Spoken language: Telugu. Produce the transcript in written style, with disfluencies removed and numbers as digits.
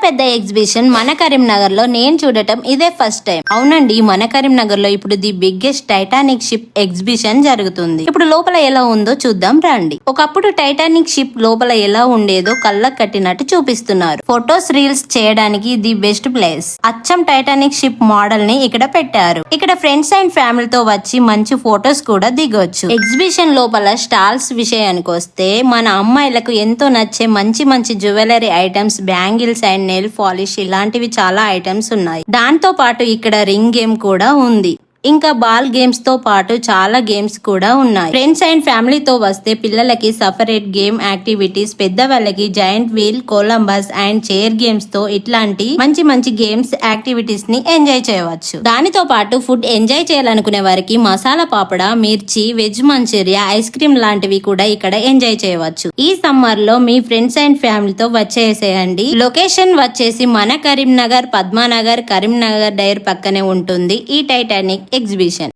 పెద్ద ఎగ్జిబిషన్ మన కరీంనగర్ లో నేను చూడటం ఇదే ఫస్ట్ టైం. అవునండి, మన కరీంనగర్ లో ఇప్పుడు the biggest Titanic ship exhibition జరుగుతుంది. ఇప్పుడు లోపల ఎలా ఉందో చూద్దాం రండి. ఒకప్పుడు టైటానిక్ షిప్ లోపల ఎలా ఉండేదో కళ్ళకు కట్టినట్టు చూపిస్తున్నారు. ఫొటోస్ రీల్స్ చేయడానికి ది బెస్ట్ ప్లేస్. అచ్చం టైటానిక్ షిప్ మోడల్ ని ఇక్కడ పెట్టారు. ఇక్కడ ఫ్రెండ్స్ అండ్ ఫ్యామిలీతో వచ్చి మంచి ఫొటోస్ కూడా దిగొచ్చు. ఎగ్జిబిషన్ లోపల స్టాల్స్ విషయానికి వస్తే మన అమ్మాయిలకు ఎంతో నచ్చే మంచి మంచి jewellery items, bangles and nail polish ఇలాంటివి చాలా ఐటమ్స్ ఉన్నాయి. దాంతో పాటు ఇక్కడ రింగ్ గేమ్ కూడా ఉంది. ఇంకా బాల్ గేమ్స్ తో పాటు చాలా గేమ్స్ కూడా ఉన్నాయి. ఫ్రెండ్స్ అండ్ ఫ్యామిలీతో వస్తే పిల్లలకి సపరేట్ గేమ్ యాక్టివిటీస్, పెద్దవాళ్ళకి giant wheel, Columbus and chair games తో ఇట్లాంటి మంచి మంచి గేమ్స్ యాక్టివిటీస్ ని ఎంజాయ్ చేయవచ్చు. దానితో పాటు ఫుడ్ ఎంజాయ్ చేయాలనుకునే వారికి మసాలా పాపడ, మిర్చి, వెజ్ మంచూరియా, ఐస్ క్రీమ్ లాంటివి కూడా ఇక్కడ ఎంజాయ్ చేయవచ్చు. ఈ సమ్మర్ లో మీ ఫ్రెండ్స్ అండ్ ఫ్యామిలీతో వచ్చేసేయండి. లొకేషన్ వచ్చేసి మన కరీంనగర్, పద్మానగర్, కరీంనగర్ డైర్ పక్కనే ఉంటుంది ఈ టైటానిక్ ఎగ్జిబిషన్.